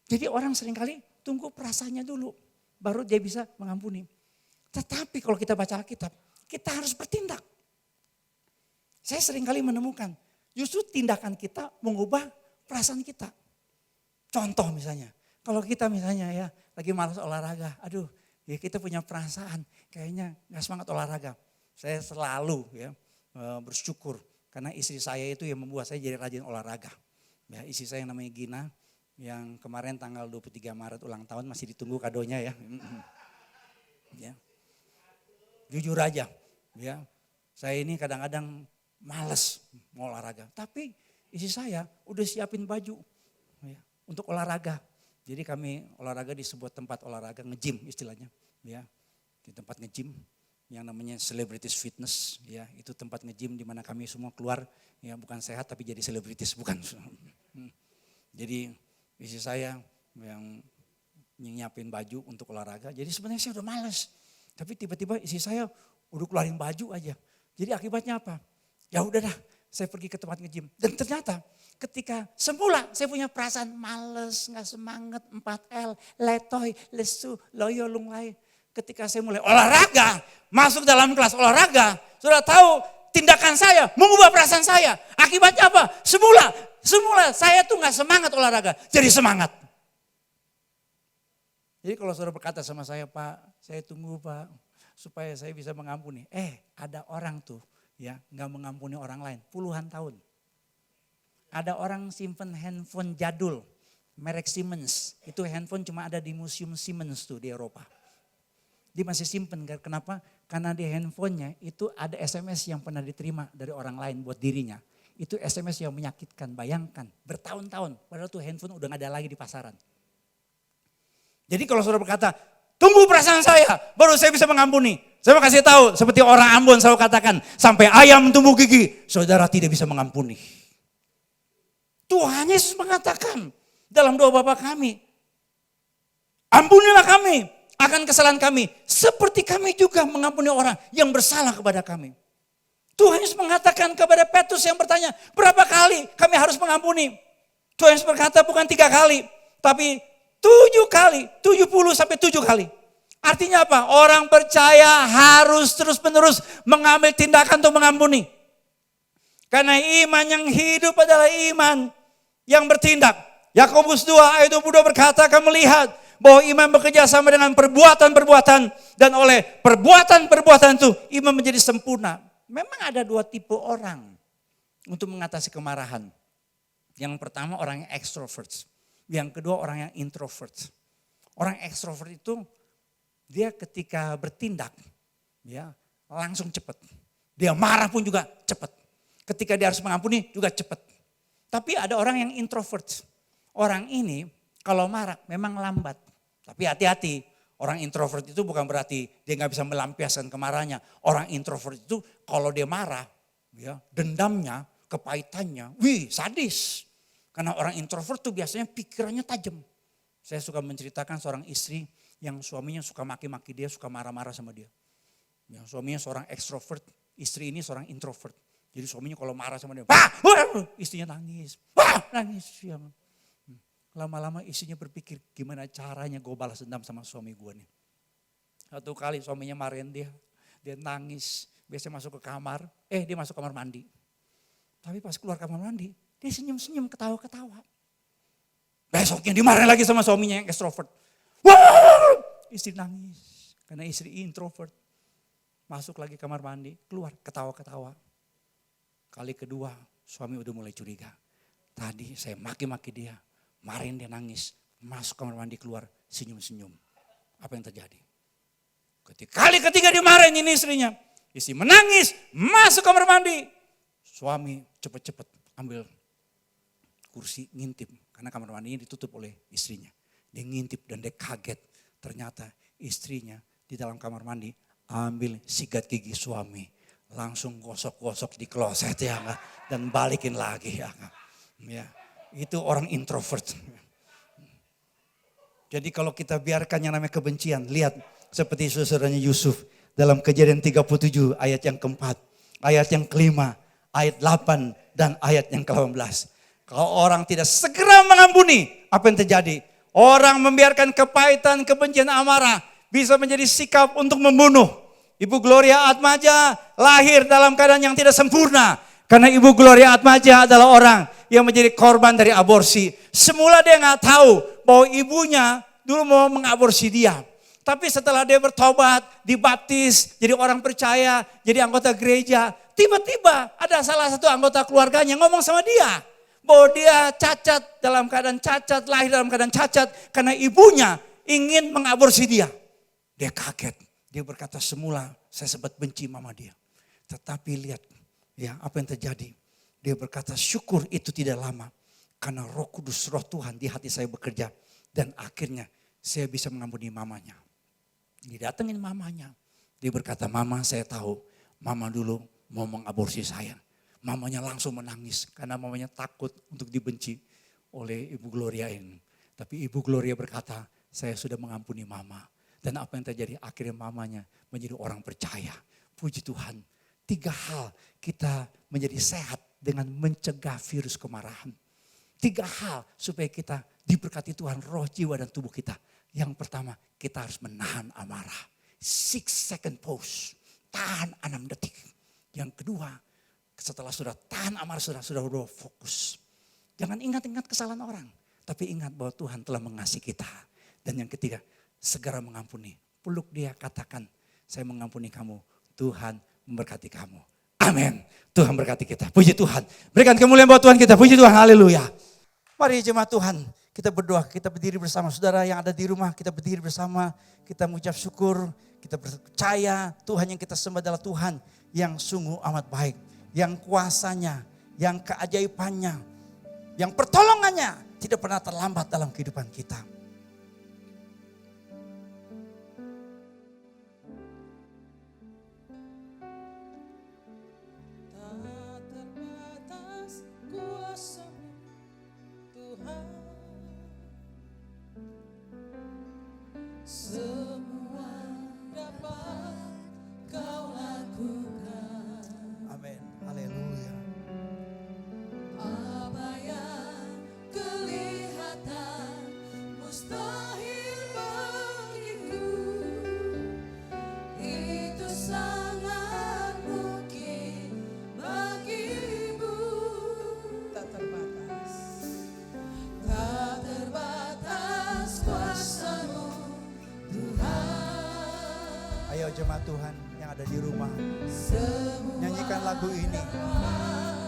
Jadi orang seringkali tunggu perasaannya dulu, baru dia bisa mengampuni. Tetapi kalau kita baca Alkitab, kita harus bertindak. Saya seringkali menemukan, justru tindakan kita mengubah perasaan kita. Contoh misalnya, kalau kita misalnya ya lagi malas olahraga, aduh ya kita punya perasaan kayaknya gak semangat olahraga. Saya selalu ya bersyukur karena istri saya itu yang membuat saya jadi rajin olahraga. Ya, istri saya yang namanya Gina, yang kemarin tanggal 23 Maret ulang tahun, masih ditunggu kadonya ya. Ya. Jujur aja ya, saya ini kadang-kadang males mau olahraga. Tapi istri saya udah siapin baju ya, untuk olahraga. Jadi kami olahraga di sebuah tempat olahraga, nge-gym istilahnya. Ya, di tempat nge-gym yang namanya Celebrities Fitness. Ya, itu tempat nge-gym di mana kami semua keluar, ya bukan sehat tapi jadi selebritis, bukan. Jadi istri saya yang nyiapin baju untuk olahraga. Jadi sebenarnya saya udah males. Tapi tiba-tiba istri saya udah keluarin baju aja. Jadi akibatnya apa? Ya udah dah, saya pergi ke tempat nge-gym. Dan ternyata ketika semula saya punya perasaan males, gak semangat, 4L, letoy, lesu, loyo, lunglai. Ketika saya mulai olahraga, masuk dalam kelas olahraga, sudah tahu tindakan saya mengubah perasaan saya. Akibatnya apa? Semula saya tuh gak semangat olahraga, jadi semangat. Jadi kalau saudara berkata sama saya, Pak, saya tunggu Pak, supaya saya bisa mengampuni. Ada orang tuh ya gak mengampuni orang lain puluhan tahun. Ada orang simpen handphone jadul, merek Siemens. Itu handphone cuma ada di museum Siemens tuh di Eropa. Dia masih simpen, kenapa? Karena di handphonenya itu ada SMS yang pernah diterima dari orang lain buat dirinya. Itu SMS yang menyakitkan, bayangkan bertahun-tahun. Padahal tuh handphone udah gak ada lagi di pasaran. Jadi kalau saudara berkata, tunggu perasaan saya, baru saya bisa mengampuni. Saya mau kasih tahu, seperti orang Ambon selalu katakan, sampai ayam tumbuh gigi, saudara tidak bisa mengampuni. Tuhan Yesus mengatakan dalam doa Bapa kami, ampunilah kami akan kesalahan kami, seperti kami juga mengampuni orang yang bersalah kepada kami. Tuhan Yesus mengatakan kepada Petrus yang bertanya, berapa kali kami harus mengampuni? Tuhan Yesus berkata bukan 3 kali, tapi 7 kali, 70 sampai 7 kali. Artinya apa? Orang percaya harus terus-menerus mengambil tindakan untuk mengampuni. Karena iman yang hidup adalah iman yang bertindak. Yakobus 2 ayat 22 berkata, kamu melihat bahwa iman bekerja sama dengan perbuatan-perbuatan. Dan oleh perbuatan-perbuatan itu iman menjadi sempurna. Memang ada 2 tipe orang untuk mengatasi kemarahan. Yang pertama orang yang extrovert. Yang kedua orang yang introvert. Orang extrovert itu dia ketika bertindak ya langsung cepat. Dia marah pun juga cepat. Ketika dia harus mengampuni juga cepat. Tapi ada orang yang introvert. Orang ini kalau marah memang lambat. Tapi hati-hati, orang introvert itu bukan berarti dia gak bisa melampiaskan kemarahannya. Orang introvert itu kalau dia marah, ya dendamnya, kepahitannya, sadis. Karena orang introvert itu biasanya pikirannya tajam. Saya suka menceritakan seorang istri yang suaminya suka maki-maki dia, suka marah-marah sama dia. Ya, suaminya seorang extrovert, istri ini seorang introvert. Jadi suaminya kalau marah sama dia, istrinya nangis, nangis. Ya. Lama-lama istrinya berpikir gimana caranya gue balas dendam sama suami gue nih. Satu kali suaminya marahin dia nangis. Biasanya masuk ke kamar, dia masuk kamar mandi. Tapi pas keluar kamar mandi, dia senyum-senyum, ketawa-ketawa. Besoknya dimarahin lagi sama suaminya yang extrovert. Istri nangis. Karena istri introvert. Masuk lagi kamar mandi, keluar ketawa-ketawa. Kali kedua suami udah mulai curiga. Tadi saya maki-maki dia, marahin dia nangis. Masuk kamar mandi keluar senyum-senyum. Apa yang terjadi? Kali ketiga dimarahin ini istrinya. Istri menangis, masuk kamar mandi. Suami cepet-cepet ambil kursi ngintip. Karena kamar mandinya ditutup oleh istrinya. Dia ngintip dan dia kaget. Ternyata istrinya di dalam kamar mandi ambil sikat gigi suami. Langsung gosok-gosok di kloset ya enggak. Dan balikin lagi ya enggak. Ya, itu orang introvert. Jadi kalau kita biarkan yang namanya kebencian. Lihat seperti saudaranya Yusuf. Dalam Kejadian 37 ayat yang keempat. Ayat yang kelima. Ayat 8 dan ayat yang ke-18. Kalau orang tidak segera mengampuni. Apa yang terjadi? Orang membiarkan kepahitan, kebencian, amarah. Bisa menjadi sikap untuk membunuh. Ibu Gloria Atmaja lahir dalam keadaan yang tidak sempurna. Karena Ibu Gloria Atmaja adalah orang yang menjadi korban dari aborsi. Semula dia nggak tahu bahwa ibunya dulu mau mengaborsi dia. Tapi setelah dia bertobat, dibaptis, jadi orang percaya, jadi anggota gereja. Tiba-tiba ada salah satu anggota keluarganya ngomong sama dia. Bahwa dia cacat dalam keadaan cacat, lahir dalam keadaan cacat. Karena ibunya ingin mengaborsi dia. Dia kaget, dia berkata semula saya sempat benci mama dia. Tetapi lihat ya apa yang terjadi. Dia berkata syukur itu tidak lama. Karena Roh Kudus, Roh Tuhan di hati saya bekerja. Dan akhirnya saya bisa mengampuni mamanya. Didatengin mamanya. Dia berkata mama saya tahu mama dulu mau mengaborsi saya. Mamanya langsung menangis karena mamanya takut untuk dibenci oleh Ibu Gloria ini. Tapi Ibu Gloria berkata saya sudah mengampuni mama. Dan apa yang terjadi? Akhirnya mamanya menjadi orang percaya. Puji Tuhan. 3 hal kita menjadi sehat dengan mencegah virus kemarahan. 3 hal supaya kita diberkati Tuhan roh, jiwa dan tubuh kita. Yang pertama kita harus menahan amarah. 6 second pause. Tahan 6 detik. Yang kedua setelah sudah tahan amarah sudah fokus. Jangan ingat-ingat kesalahan orang. Tapi ingat bahwa Tuhan telah mengasihi kita. Dan yang ketiga segera mengampuni. Peluk dia katakan saya mengampuni kamu. Tuhan memberkati kamu. Amin. Tuhan berkati kita. Puji Tuhan. Berikan kemuliaan buat Tuhan kita. Puji Tuhan. Haleluya. Mari jemaat Tuhan. Kita berdoa. Kita berdiri bersama. Saudara yang ada di rumah. Kita berdiri bersama. Kita mengucap syukur. Kita percaya Tuhan yang kita sembah adalah Tuhan yang sungguh amat baik. Yang kuasanya. Yang keajaibannya. Yang pertolongannya tidak pernah terlambat dalam kehidupan kita. Semua dapat kau lakukan. Amin. Haleluya. Apa yang kelihatan mustahil bagiku, itu sangat mungkin bagimu. Tak terbatas. Tak terbatas kuasa-Mu Tuhan. Ayo jemaat Tuhan yang ada di rumah. Nyanyikan lagu ini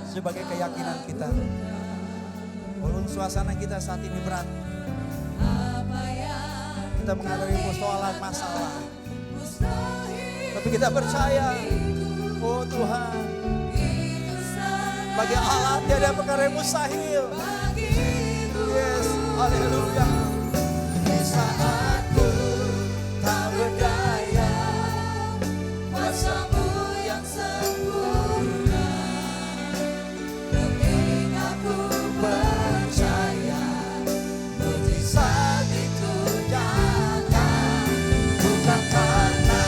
sebagai keyakinan kita. Walaupun suasana kita saat ini berat. Kita menghadapi persoalan masalah. Tapi kita percaya, oh Tuhan, bagi Allah tiada perkara yang mustahil. Yes, haleluya. Di saat ku tak berdaya, kuasa-Mu yang sempurna, ketika ku percaya, mujizat itu nyata, bukan karena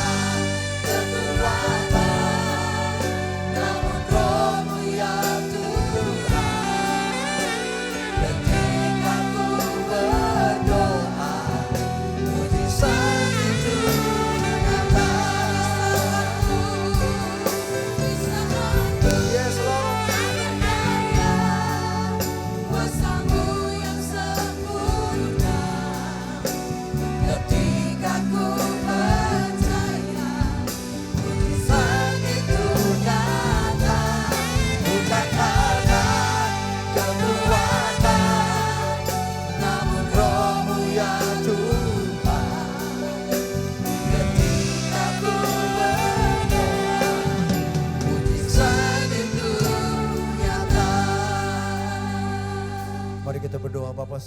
kekuatan, namun Roh-Mu ya Tuhan. Ketika ku berdoa,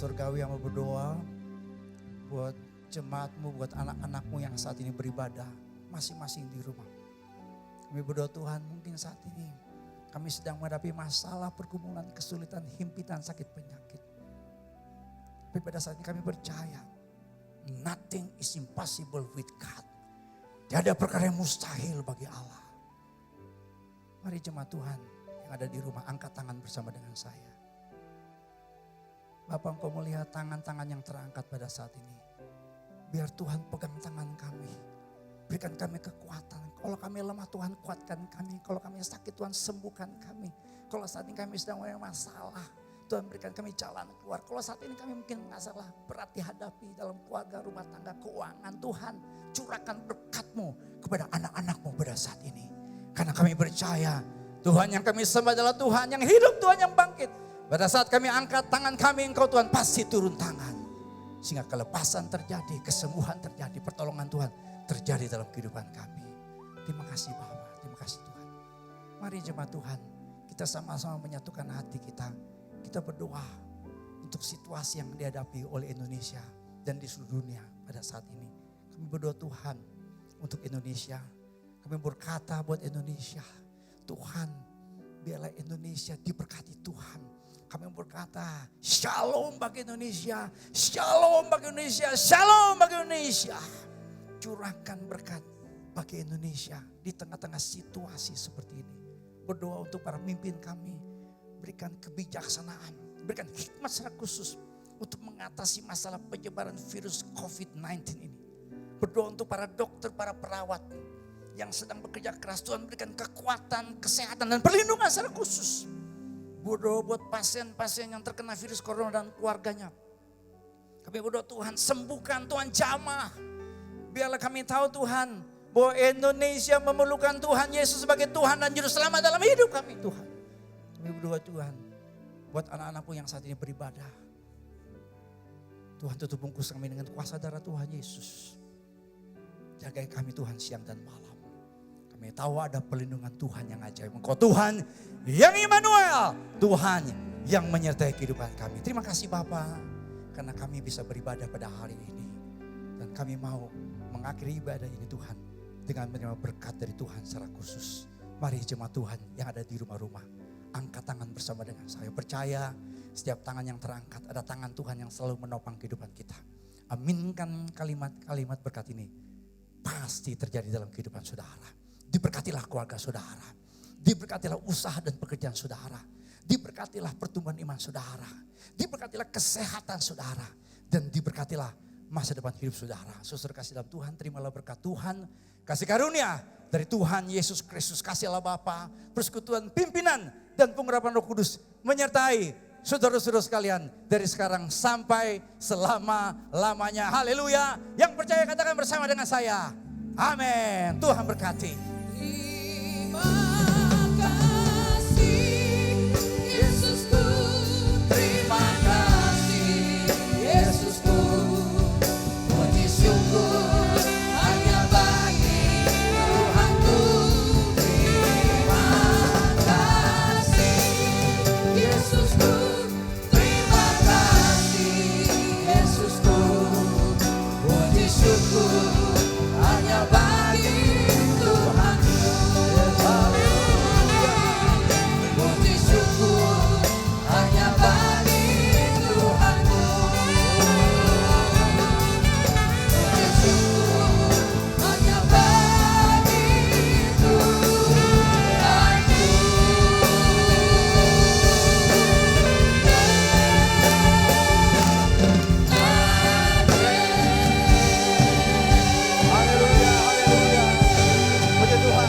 Surgawi yang mau berdoa buat jemaatmu, buat anak-anakmu yang saat ini beribadah masing-masing di rumah. Kami berdoa Tuhan, mungkin saat ini kami sedang menghadapi masalah, pergumulan, kesulitan, himpitan, sakit, penyakit. Tapi pada saat ini kami percaya, nothing is impossible with God. Tiada perkara yang mustahil bagi Allah. Mari jemaat Tuhan yang ada di rumah, angkat tangan bersama dengan saya. Bapak, Engkau melihat tangan-tangan yang terangkat pada saat ini. Biar Tuhan pegang tangan kami. Berikan kami kekuatan. Kalau kami lemah, Tuhan kuatkan kami. Kalau kami sakit, Tuhan sembuhkan kami. Kalau saat ini kami sedang punya masalah, Tuhan berikan kami jalan keluar. Kalau saat ini kami mungkin masalah berat dihadapi dalam keluarga, rumah tangga, keuangan, Tuhan curahkan berkat-Mu kepada anak-anak-Mu pada saat ini. Karena kami percaya Tuhan yang kami sembah adalah Tuhan yang hidup, Tuhan yang bangkit. Pada saat kami angkat tangan kami, Engkau Tuhan pasti turun tangan. Sehingga kelepasan terjadi, kesembuhan terjadi, pertolongan Tuhan terjadi dalam kehidupan kami. Terima kasih Bapak, terima kasih Tuhan. Mari jemaat Tuhan, kita sama-sama menyatukan hati kita. Kita berdoa untuk situasi yang dihadapi oleh Indonesia dan di seluruh dunia pada saat ini. Kami berdoa Tuhan untuk Indonesia. Kami berkata buat Indonesia, Tuhan biarlah Indonesia diberkati Tuhan. Kami berkata shalom bagi Indonesia, shalom bagi Indonesia, shalom bagi Indonesia. Curahkan berkat bagi Indonesia di tengah-tengah situasi seperti ini. Berdoa untuk para pemimpin kami, berikan kebijaksanaan, berikan hikmat secara khusus untuk mengatasi masalah penyebaran virus COVID-19 ini. Berdoa untuk para dokter, para perawat yang sedang bekerja keras, Tuhan berikan kekuatan, kesehatan dan perlindungan secara khusus. Berdoa buat pasien-pasien yang terkena virus corona dan keluarganya. Kami berdoa Tuhan sembuhkan, Tuhan jamah. Biarlah kami tahu Tuhan bahwa Indonesia memerlukan Tuhan Yesus sebagai Tuhan dan Juru Selamat dalam hidup kami Tuhan. Kami berdoa Tuhan buat anak-anakmu yang saat ini beribadah. Tuhan tutup bungkus kami dengan kuasa darah Tuhan Yesus. Jagai kami Tuhan siang dan malam. Kami tahu ada perlindungan Tuhan yang ajaib. Engkau Tuhan yang Immanuel. Tuhan yang menyertai kehidupan kami. Terima kasih Bapa karena kami bisa beribadah pada hari ini. Dan kami mau mengakhiri ibadah ini Tuhan dengan menerima berkat dari Tuhan secara khusus. Mari jemaat Tuhan yang ada di rumah-rumah, angkat tangan bersama dengan saya. Percaya setiap tangan yang terangkat ada tangan Tuhan yang selalu menopang kehidupan kita. Aminkan kalimat-kalimat berkat ini. Pasti terjadi dalam kehidupan saudara. Diberkatilah keluarga saudara. Diberkatilah usaha dan pekerjaan saudara. Diberkatilah pertumbuhan iman saudara. Diberkatilah kesehatan saudara. Dan diberkatilah masa depan hidup saudara. Saudara kasih dalam Tuhan, terimalah berkat Tuhan. Kasih karunia dari Tuhan Yesus Kristus, kasih Allah Bapa, persekutuan pimpinan dan pengurapan Roh Kudus menyertai saudara-saudara sekalian dari sekarang sampai selama-lamanya. Haleluya. Yang percaya katakan bersama dengan saya. Amin. Tuhan berkati. Terima kasih Yesusku, terima kasih Yesusku, puji syukur hanya bagi Tuhanku. Terima kasih Yesusku, terima kasih Yesusku, puji syukur hanya bagi Tuhanku. Puji syukur hanya bagi Tuhanku. Puji syukur hanya bagi Tuhanku. Haleluya, haleluya. Puji Tuhan,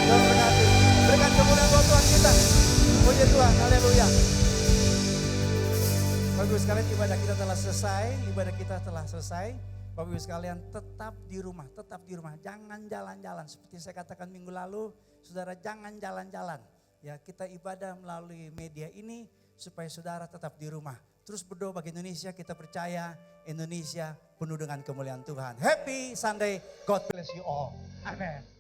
Tuhan berkati. Berikan kemuliaan buat Tuhan kita. Puji Tuhan, haleluya. Bapak Ibu sekalian, ibadah kita telah selesai. Ibadah kita telah selesai. Bapak Ibu sekalian tetap di rumah, tetap di rumah. Jangan jalan-jalan. Seperti saya katakan minggu lalu, saudara jangan jalan-jalan. Ya, kita ibadah melalui media ini supaya saudara tetap di rumah. Terus berdoa bagi Indonesia, kita percaya Indonesia penuh dengan kemuliaan Tuhan. Happy Sunday, God bless you all. Amen.